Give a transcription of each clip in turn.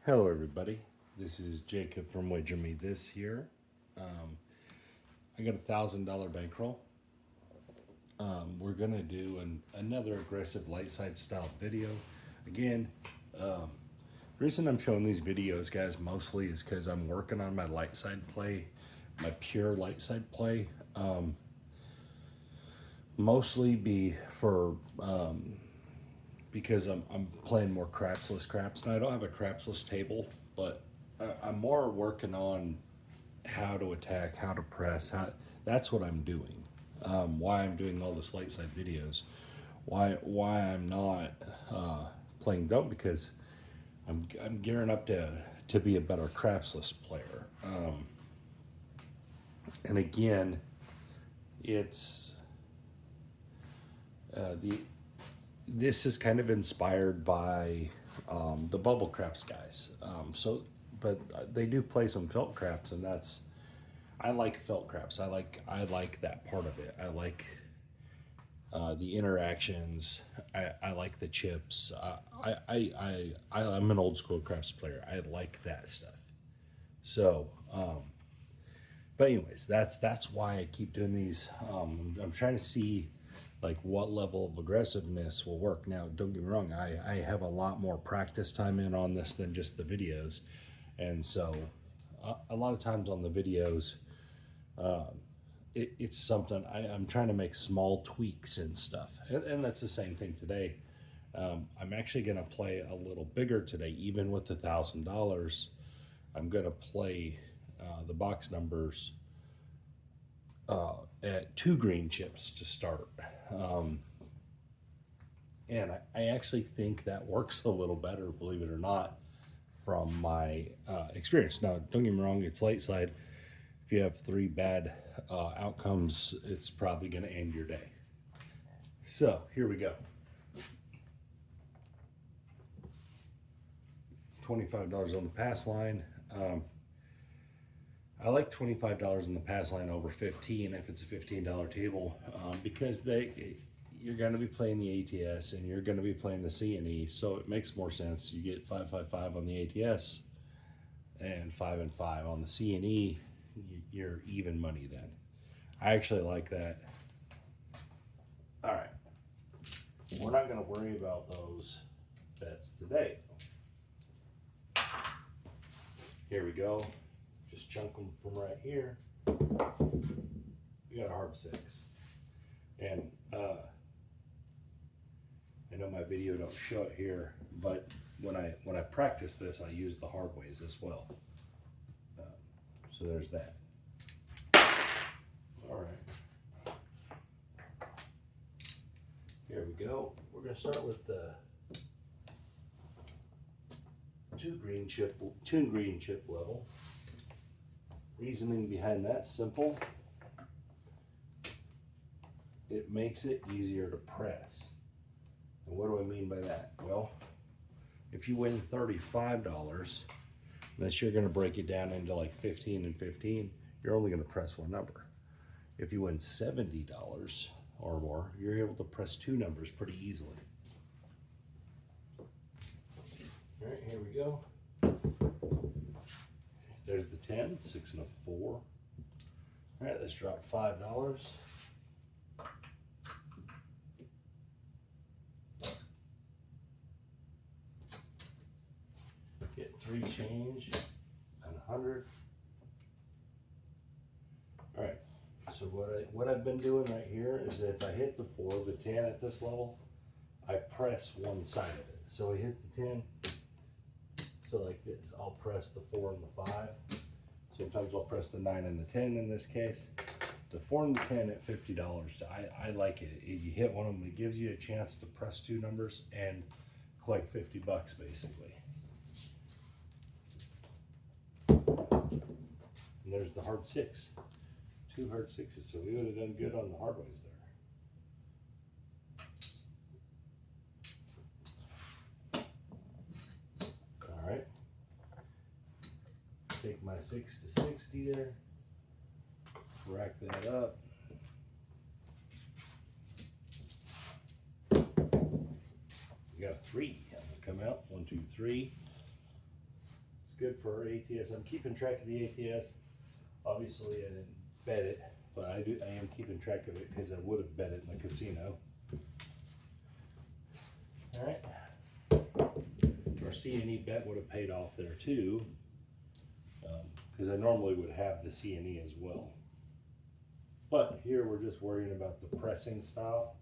Hello everybody, this is Jacob from Wager Me This here. I got $1,000 bankroll. We're gonna do another aggressive light side style video. Again, the reason I'm showing these videos, guys, mostly is because I'm working on my light side play, my pure light side play. Mostly because I'm playing more crapsless craps. Now I don't have a crapsless table, but I'm more working on how to attack, how to press. That's what I'm doing. Why I'm doing all this light side videos. Why I'm not playing dump, because I'm gearing up to be a better crapsless player. And again, it's this is kind of inspired by the bubble craps guys. But they do play some felt craps, and I like felt craps. I like that part of it. I like the interactions. I like the chips. I'm an old school craps player. I like that stuff. So, but anyways, that's why I keep doing these. I'm trying to see like what level of aggressiveness will work. Now, don't get me wrong, I have a lot more practice time in on this than just the videos. And so a lot of times on the videos, it's something I'm trying to make small tweaks and stuff. And that's the same thing today. I'm actually going to play a little bigger today, even with the $1,000. I'm going to play the box numbers at 2 green chips to start. And I actually think that works a little better, believe it or not, from my experience. Now, don't get me wrong, it's light side. If you have 3 bad outcomes, it's probably going to end your day. So here we go. $25 on the pass line. I like $25 in the pass line over 15 if it's a $15 table, because you're going to be playing the ATS and you're going to be playing the CNE, so it makes more sense. You get 5-5-5 on the ATS and 5-5 on the CNE. You're even money then. I actually like that. All right, we're not going to worry about those bets today. Here we go. Just chunk them from right here. We got a hard 6. And I know my video don't show it here, but when I practice this, I use the hard ways as well. So there's that. All right. Here we go. We're gonna start with the two green chip level. Reasoning behind that simple. It makes it easier to press. And what do I mean by that? Well, if you win $35, unless you're going to break it down into like 15 and 15, you're only going to press one number. If you win $70 or more, you're able to press 2 numbers pretty easily. All right, here we go. There's the 10, 6 and a 4. All right, let's drop $5. Get 3 change and 100. All right, so what I've been doing right here is that if I hit the 4, the 10 at this level, I press one side of it. So I hit the 10, so like this, I'll press the 4 and the 5. Sometimes I'll press the 9 and the 10 in this case. The 4 and the 10 at $50, I like it. If you hit one of them, it gives you a chance to press 2 numbers and collect $50 basically. And there's the hard 6. 2 hard 6s, so we would have done good on the hard ways there. All right. Take my 6 to 60 there. Rack that up. We got a 3 come out. 1, 2, 3. good for our ATS. I'm keeping track of the ATS. Obviously, I didn't bet it, but I am keeping track of it because I would have bet it in the casino. All right. Our CNE bet would have paid off there too, because I normally would have the CNE as well. But here we're just worrying about the pressing style.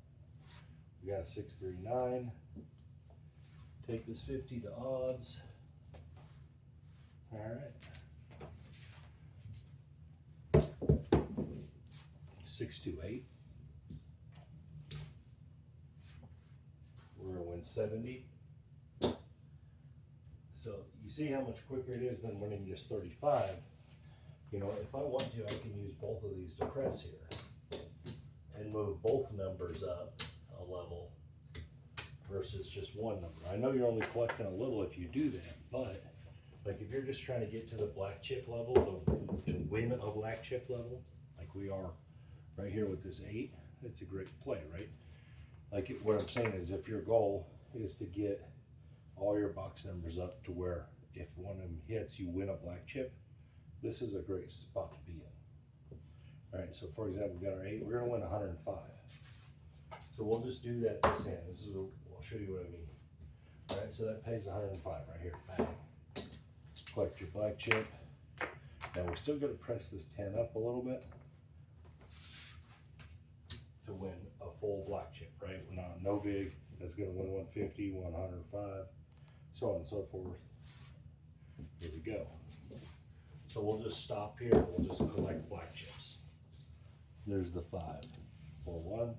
We got a 639. Take this 50 to odds. All right. 628. We're gonna win 70. So you see how much quicker it is than winning just 35. You know, if I want to, I can use both of these to press here and move both numbers up a level versus just one number. I know you're only collecting a little if you do that, but like if you're just trying to get to the black chip level, to win a black chip level, like we are right here with this 8, it's a great play, right? Like what I'm saying is if your goal is to get all your box numbers up to where if one of them hits, you win a black chip, this is a great spot to be in. All right, so for example, we got our 8, we're gonna win 105. So we'll just do that this hand. I'll show you what I mean. All right, so that pays 105 right here, bang. Collect your black chip. Now we're still gonna press this 10 up a little bit to win a full black chip, right? We're not no big, that's gonna win 150, 105, so on and so forth. Here we go. So we'll just stop here, we'll just collect black chips. There's the 5, 4-1.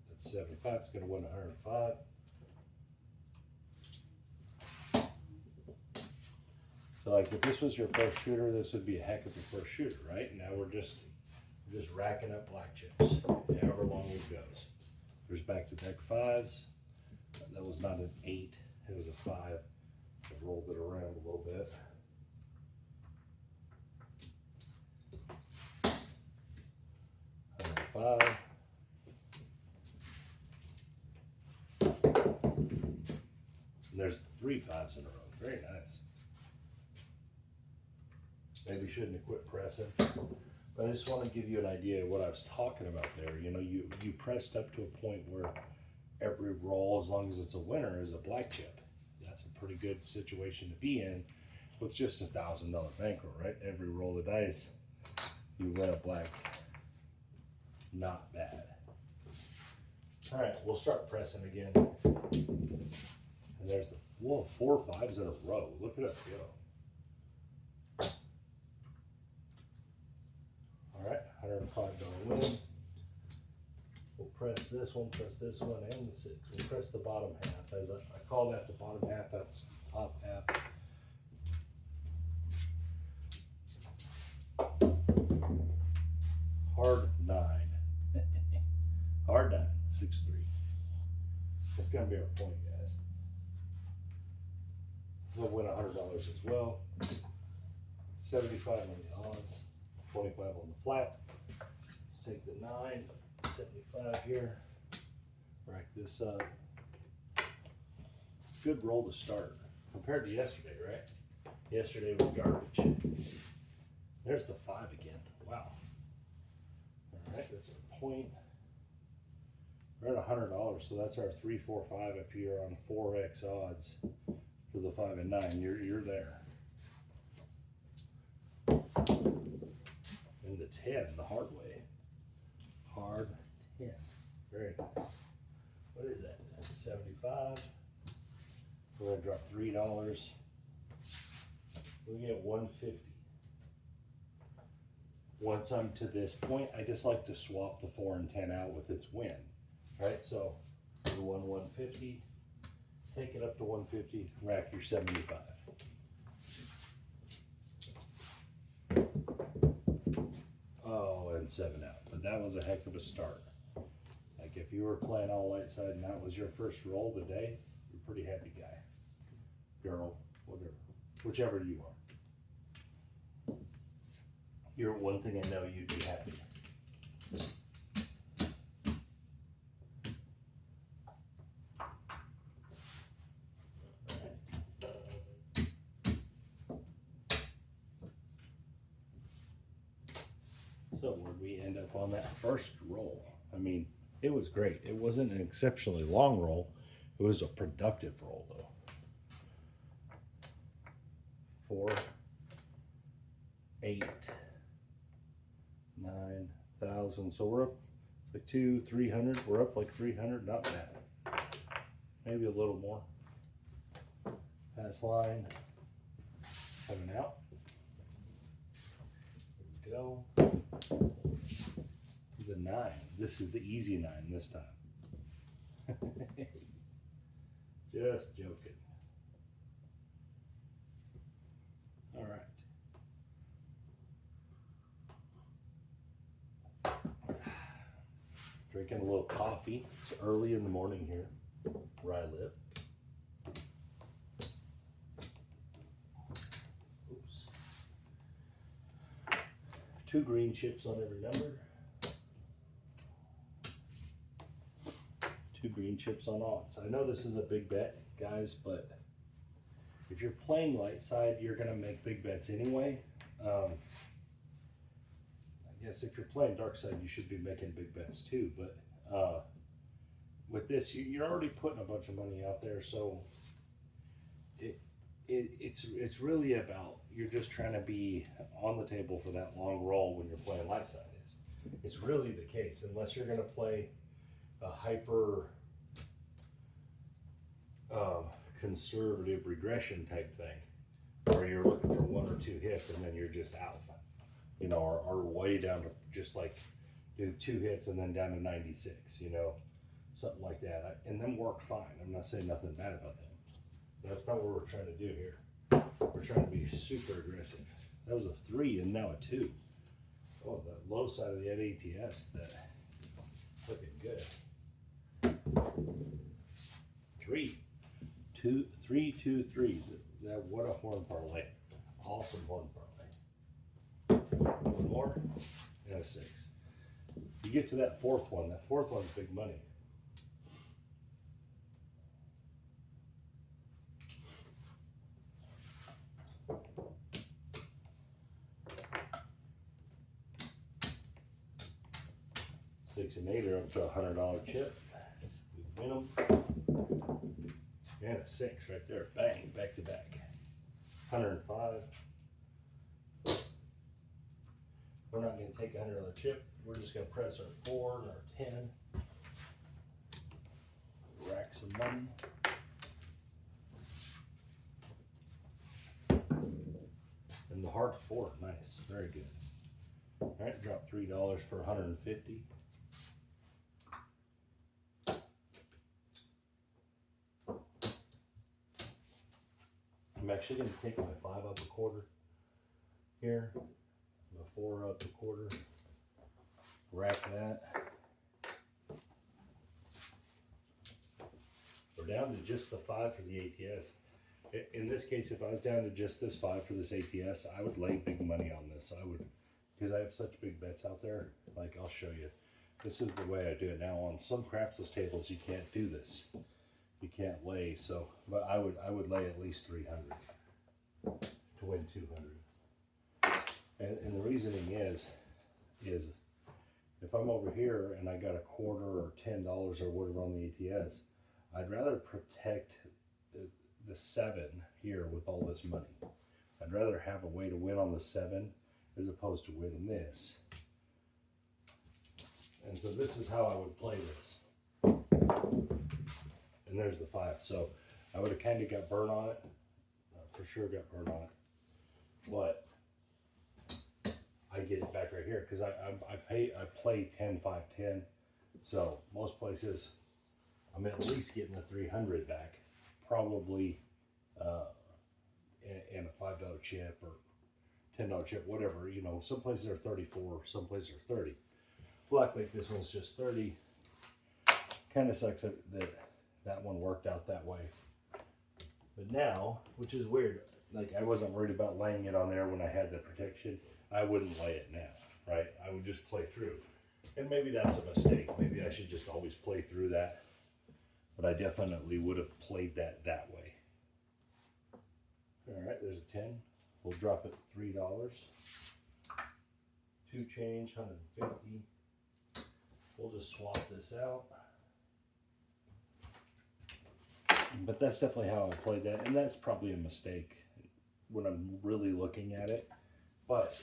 That's 75, it's gonna win 105. So like if this was your first shooter, this would be a heck of a first shooter, right? Now we're just racking up black chips, however long it goes. There's back-to-back 5s. That was not an 8, it was a 5. I rolled it around a little bit. Five. And there's 3 5s in a row. Very nice. Maybe shouldn't have quit pressing. But I just want to give you an idea of what I was talking about there. You know, you pressed up to a point where every roll, as long as it's a winner, is a black chip. That's a pretty good situation to be in with just $1,000 bankroll, right? Every roll of dice, you win a black. Not bad. All right, we'll start pressing again. And there's the 4 5s in a row. Look at us go. All right, $105 win. We'll press this one, and the 6. We'll press the bottom half. As I call that the bottom half, that's the top half. Hard 9. Hard 9, 6-3. That's gonna be our point, guys. So we'll win $100 as well. 75 on the odds, 25 on the flat. Let's take the 9, 75 here. Rack this up. Good roll to start compared to yesterday, right? Yesterday was garbage. There's the 5 again. Wow. All right, that's our point. We're at $100, so that's our 3, 4, 5. If you're on 4x odds for the 5 and 9, you're there. And the 10, the hard way. Hard 10. Very nice. What is that? 75. We're gonna drop $3. We get 150. Once I'm to this point, I just like to swap the 4 and 10 out with its win. Right, so you won 150, take it up to 150, rack your 75. Oh, and 7 out, but that was a heck of a start. Like if you were playing all light side and that was your first roll today, you're a pretty happy guy, girl, whatever, whichever you are. You're one thing I know you'd be happy. So where'd we end up on that first roll? I mean, it was great. It wasn't an exceptionally long roll. It was a productive roll though. 4, 8, 9,000. So we're up like 300. We're up like 300. Not bad. Maybe a little more. Pass line coming out. Here we go. The 9. This is the easy 9 this time. Just joking. All right. Drinking a little coffee. It's early in the morning here where I live. Oops. 2 green chips on every number. 2 green chips on odds. I know this is a big bet, guys, but if you're playing light side, you're going to make big bets anyway. I guess if you're playing dark side, you should be making big bets too. But with this, you're already putting a bunch of money out there, so it's really about you're just trying to be on the table for that long roll when you're playing light side. It's really the case, unless you're going to play a hyper conservative regression type thing, where you're looking for 1 or 2 hits and then you're just out, you know, or way down to just like do 2 hits and then down to 96, you know, something like that. And them work fine. I'm not saying nothing bad about them. That's not what we're trying to do here. We're trying to be super aggressive. That was a 3 and now a 2. Oh, the low side of the ATS, that looking good. 3, 2, 3, 2, 3. That, what a horn parlay. Awesome horn parlay. 1 more and a 6. You get to that 4th one. That 4th one's big money. Six and 8 are up to a $100 chip. We win them. And a 6 right there. Bang, back to back. 105. We're not going to take a $100 chip. We're just going to press our 4 and our 10. Rack some money. And the hard 4, nice, very good. All right, drop $3 for 150. I'm actually going to take my 5 up a quarter here, my 4 up a quarter, rack that. We're down to just the 5 for the ATS. In this case, if I was down to just this 5 for this ATS, I would lay big money on this. I would, because I have such big bets out there. Like, I'll show you. This is the way I do it now. On some CRAPS tables, you can't do this. You can't lay, so, but I would lay at least 300 to win 200. And the reasoning is if I'm over here and I got a quarter or $10 or whatever on the ATS, I'd rather protect the 7 here with all this money. I'd rather have a way to win on the 7 as opposed to winning this. And so this is how I would play this. And there's the 5. So I would have kind of got burn on it. For sure got burn on it. But I get it back right here because I play 10, 5, 10. So most places I'm at least getting the 300 back. Probably and a $5 chip or $10 chip, whatever. You know, some places are 34, some places are 30. Luckily, this one's just 30. Kind of sucks that one worked out that way. But now, which is weird, like I wasn't worried about laying it on there when I had the protection. I wouldn't lay it now, right? I would just play through. And maybe that's a mistake. Maybe I should just always play through that. But I definitely would have played that way. All right, there's a 10. We'll drop it $3. 102 change, 150. We'll just swap this out. But that's definitely how I played that, and that's probably a mistake when I'm really looking at it. But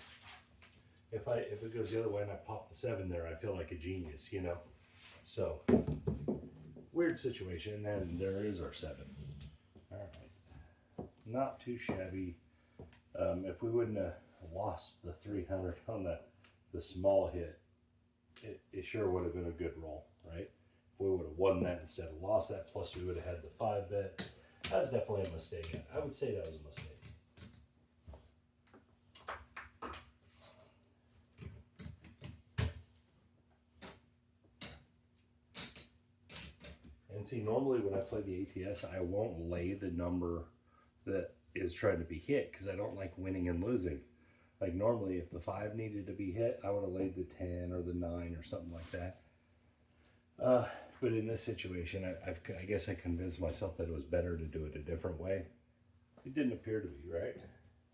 if it goes the other way and I pop the 7 there, I feel like a genius, you know. So weird situation. And then there is our 7. All right, not too shabby. If we wouldn't have lost the 300 on the small hit, it sure would have been a good roll, right? If we would have won that instead of lost that, plus we would have had the 5 bet. That was definitely a mistake. I would say that was a mistake. And see, normally when I play the ATS, I won't lay the number that is trying to be hit because I don't like winning and losing. Like normally if the 5 needed to be hit, I would have laid the 10 or the 9 or something like that. But in this situation, I guess I convinced myself that it was better to do it a different way. It didn't appear to be, right?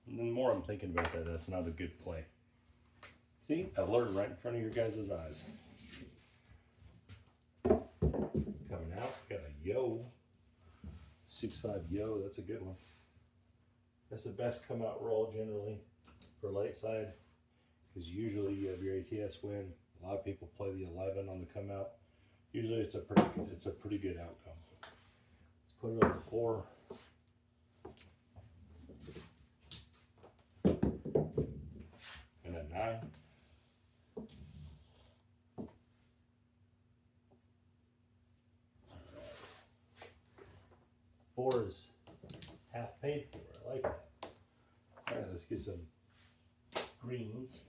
And the more I'm thinking about that, that's not a good play. See, I learned right in front of your guys' eyes. Coming out, got a yo. 6-5 yo, that's a good one. That's the best come out roll generally for late side, because usually you have your ATS win. A lot of people play the 11 on the come out. Usually it's a pretty good outcome. Let's put it on the 4. And a 9. Four is half paid for. I like that. All right, let's get some greens.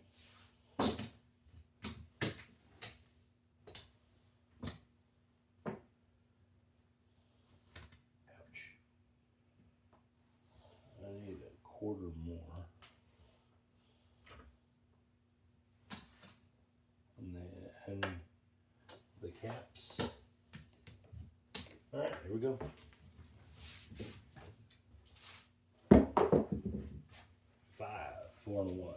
I need a quarter more. And then the caps. All right, here we go. 5, 4 and 1.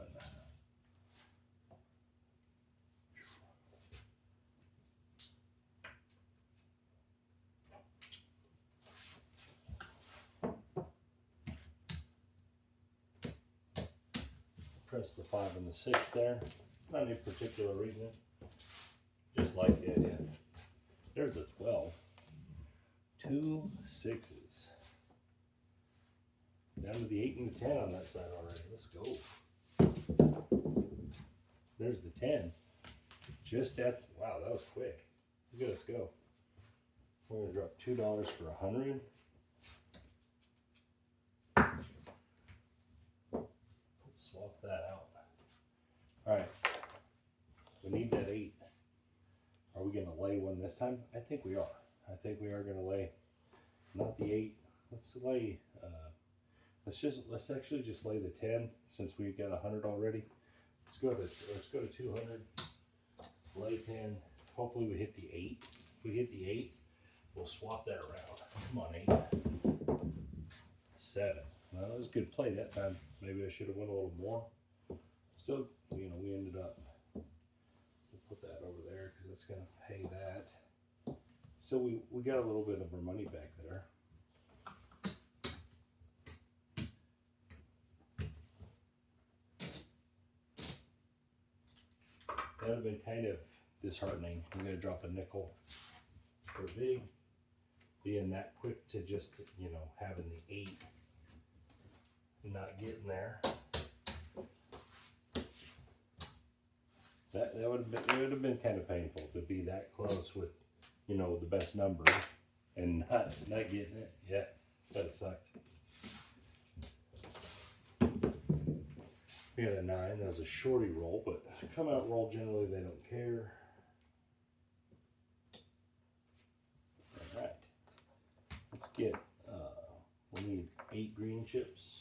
Press the 5 and the 6 there. Not any particular reason. Just like the idea. There's the 12. 2 6s. Down to the 8 and the 10 on that side already. Let's go. There's the 10. Just at, wow, that was quick. Look at us go. We're going to drop $2 for 100. Let's swap that out. All right. We need that 8. Are we going to lay one this time? I think we are. I think we are going to lay, not the 8. Let's lay, let's actually just lay the 10 since we've got 100 already. Let's go to 200. Lay 10. Hopefully we hit the 8. If we hit the 8, we'll swap that around. Come on, 8. 7. Well, that was a good play that time. Maybe I should have went a little more. Still, you know, we ended up, we'll put that over there because that's going to pay that. So we got a little bit of our money back there. That would have been kind of disheartening. I'm going to drop a nickel for big, being that quick to just, you know, having the 8 and not getting there. That would have been kind of painful to be that close with, you know, the best number and not getting it. Yeah, that sucked. We got a 9. That was a shorty roll, but come out roll generally they don't care. All right, let's get. We need 8 green chips.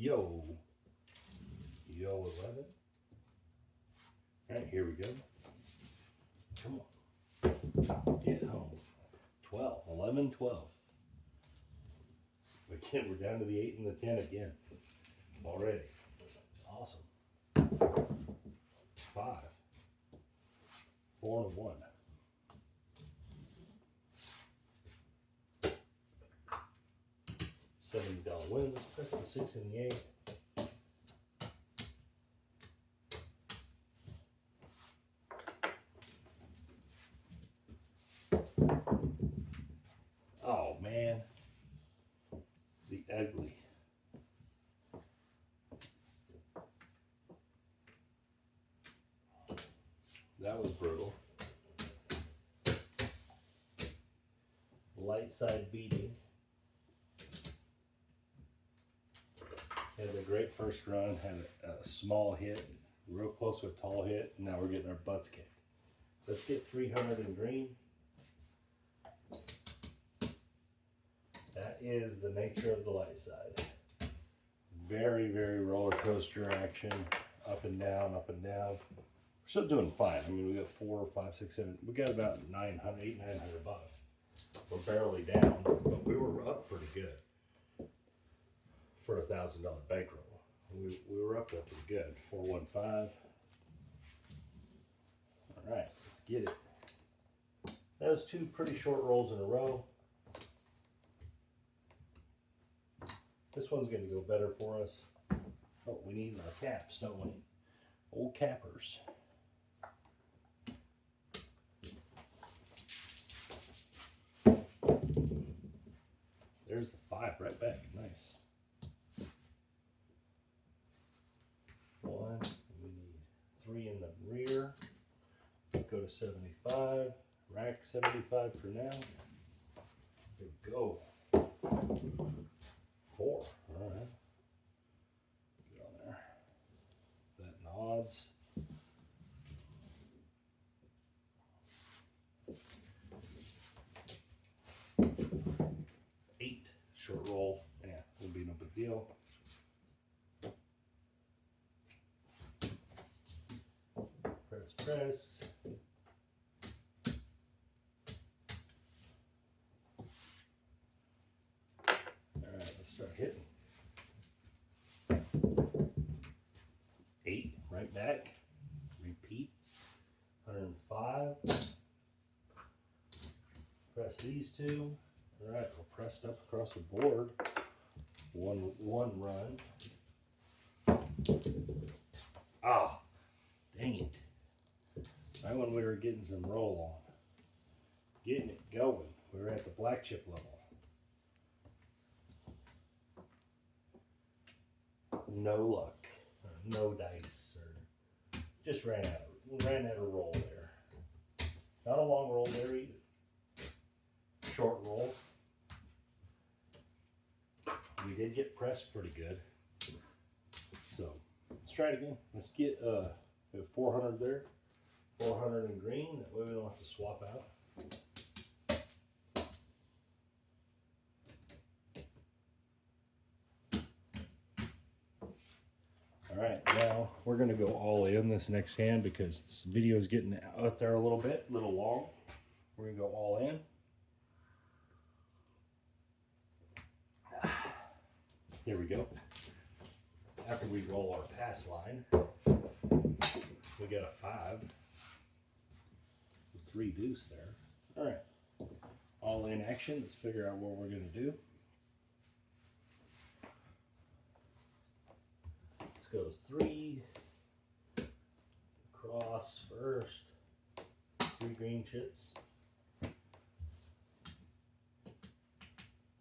Yo. Yo 11. All right, here we go. Come on. Get home. 12. 11, 12. Again, we're down to the 8 and the 10 again. Already. Awesome. 5. 4 and 1. $70 win. Let's press the 6 and the 8. Oh man, the ugly. That was brutal. Light side beating. Had a great first run, had a small hit, real close to a tall hit, and now we're getting our butts kicked. Let's get 300 in green. That is the nature of the light side. Very, very roller coaster action, up and down, up and down. We're still doing fine. I mean, we got 4, 5, 6, 7. We got about 900, 800, 900 bucks. We're barely down, but we were up pretty good for a $1,000 bankroll. We were up there pretty good. 415. All right, let's get it. That was 2 pretty short rolls in a row. This one's going to go better for us. Oh, we need our caps, don't we? Old cappers. There's the 5 right back. Nice. 1. We need 3 in the rear. Go to 75. Rack 75 for now. Here we go. 4. All right. Get on there. That nods. 8. Short roll. Yeah, will be no big deal. Press, press. Start hitting. 8 right back. Repeat. 105. Press these 2. All right, we're pressed up across the board. One run. Ah, dang it! Right when we were getting some roll on, getting it going, we were at the black chip level. No luck, or no dice, or just ran out of roll there. Not a long roll there either. Short roll. We did get pressed pretty good. So let's try it again. Let's get we have 400 there, 400 in green. That way we don't have to swap out. All right, now we're gonna go all in this next hand because this video is getting out there a little bit, a little long. We're gonna go all in. Here we go. After we roll our pass line, we got a 5. 3 deuce there. All right, all in action. Let's figure out what we're gonna do. Goes 3 across first, 3 green chips,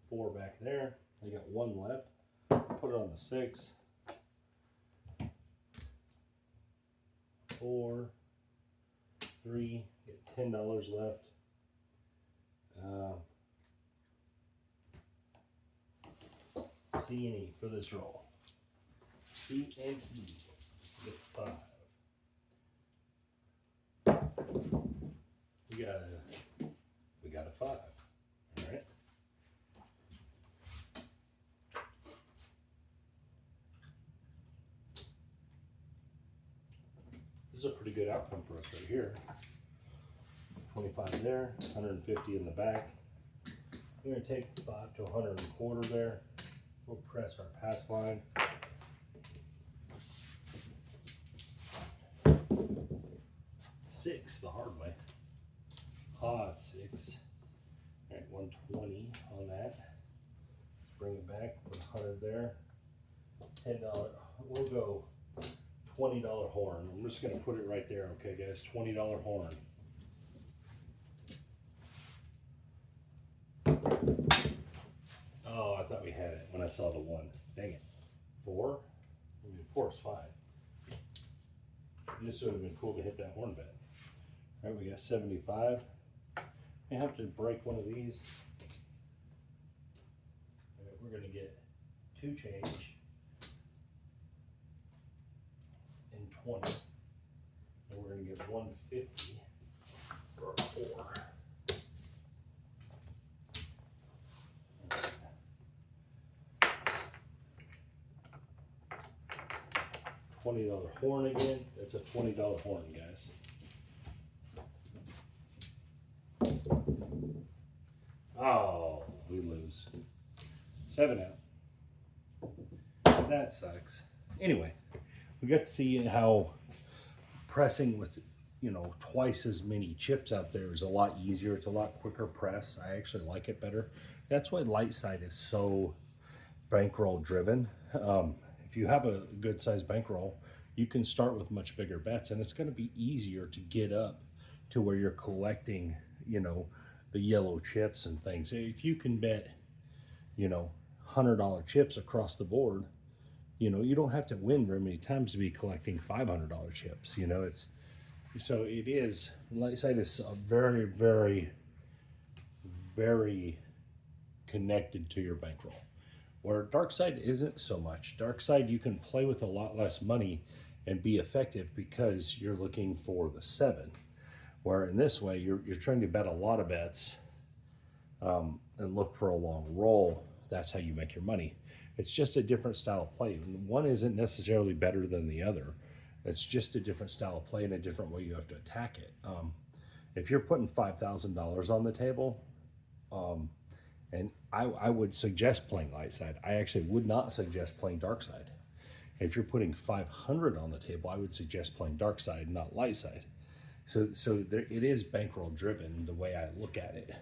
4 back there. I got 1 left. Put it on the 6. 4, 3. Get $10 left. C and E for this roll. C and E. Get 5. We got a 5. All right. This is a pretty good outcome for us right here. 25 there, 150 in the back. We're gonna take 5 to 125 there. We'll press our pass line. Six the hard way. Hot 6. All right, 120 on that. Let's bring it back, put 100 there. $10. We'll go $20 horn. I'm just gonna put it right there, okay guys? $20 horn. Oh, I thought we had it when I saw the 1. Dang it. 4? I mean, 4 is fine. This would have been cool to hit that horn bet. All right, we got 75. I have to break one of these. All right, we're gonna get 2 change and 20. And we're gonna get 150 for a 4. $20 horn again. That's a $20 horn, guys. Oh, we lose. 7 out. That sucks. Anyway, we got to see how pressing with, you know, twice as many chips out there is a lot easier. It's a lot quicker press. I actually like it better. That's why light side is so bankroll driven. If you have a good sized bankroll, you can start with much bigger bets, and it's going to be easier to get up to where you're collecting, you know, the yellow chips and things. If you can bet, you know, $100 chips across the board, you know, you don't have to win very many times to be collecting $500 chips. You know, it's, so it is, light side is a very, very, very connected to your bankroll. Where dark side isn't so much. Dark side, you can play with a lot less money and be effective because you're looking for the 7. Where in this way, you're trying to bet a lot of bets and look for a long roll. That's how you make your money. It's just a different style of play. One isn't necessarily better than the other. It's just a different style of play and a different way you have to attack it. If you're putting $5,000 on the table, and I would suggest playing light side. I actually would not suggest playing dark side. If you're putting 500 on the table, I would suggest playing dark side, not light side. So there, it is bankroll driven the way I look at it.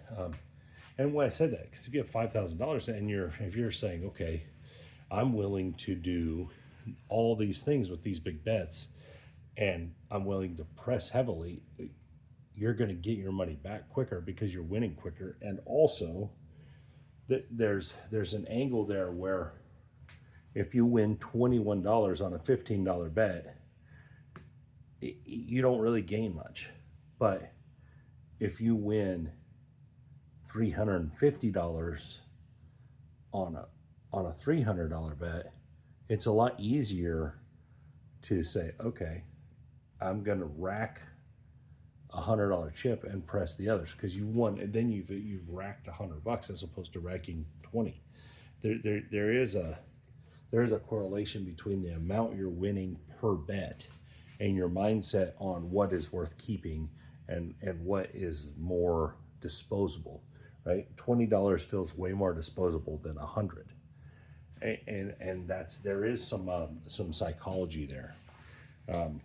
And why I said that, because if you have $5,000 and if you're saying, okay, I'm willing to do all these things with these big bets, and I'm willing to press heavily, you're going to get your money back quicker because you're winning quicker, and also there's an angle there where if you win $21 on a $15 bet, you don't really gain much. But if you win $350 on a $300 bet, it's a lot easier to say, okay, I'm going to rack $100 chip and press the others, because you won, and then you've racked $100 as opposed to racking 20. There is a correlation between the amount you're winning per bet and your mindset on what is worth keeping and what is more disposable, right? $20 feels way more disposable than 100, and there is some psychology there.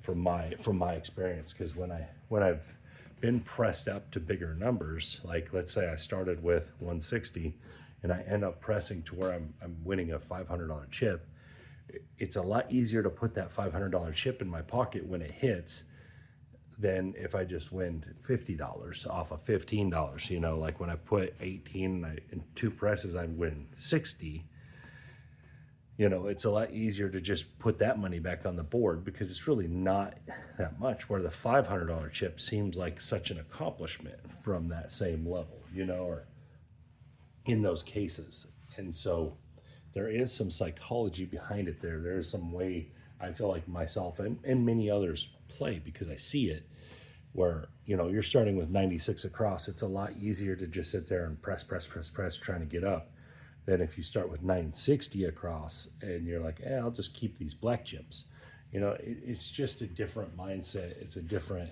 From my experience, because when I've been pressed up to bigger numbers, like let's say I started with 160 and I end up pressing to where I'm winning a $500 chip, it's a lot easier to put that $500 chip in my pocket when it hits than if I just win $50 off of $15. You know, like when I put 18 and in 2 presses I win 60. You know, it's a lot easier to just put that money back on the board because it's really not that much, where the $500 chip seems like such an accomplishment from that same level, you know, or in those cases. And so there is some psychology behind it there. There is some way I feel like myself and many others play, because I see it, where, you know, you're starting with 96 across. It's a lot easier to just sit there and press trying to get up, than if you start with 960 across and you're like, I'll just keep these black chips. You know, it's just a different mindset. It's a different,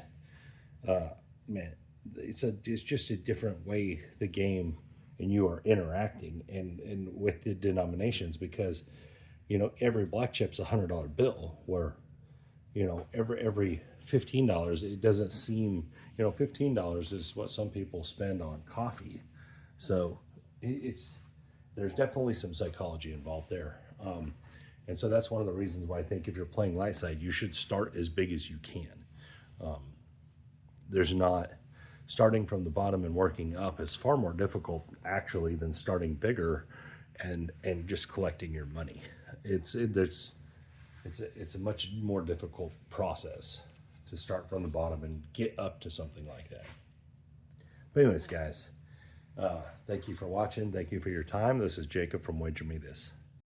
man, it's just a different way the game and you are interacting and with the denominations, because, you know, every black chip's $100 bill, where, you know, every $15, it doesn't seem, you know, $15 is what some people spend on coffee. So it's, there's definitely some psychology involved there. And so that's one of the reasons why I think if you're playing light side, you should start as big as you can. There's not, starting from the bottom and working up is far more difficult actually than starting bigger and just collecting your money. It's a much more difficult process to start from the bottom and get up to something like that. But anyways, guys, thank you for watching. Thank you for your time. This is Jacob from Wager Me This.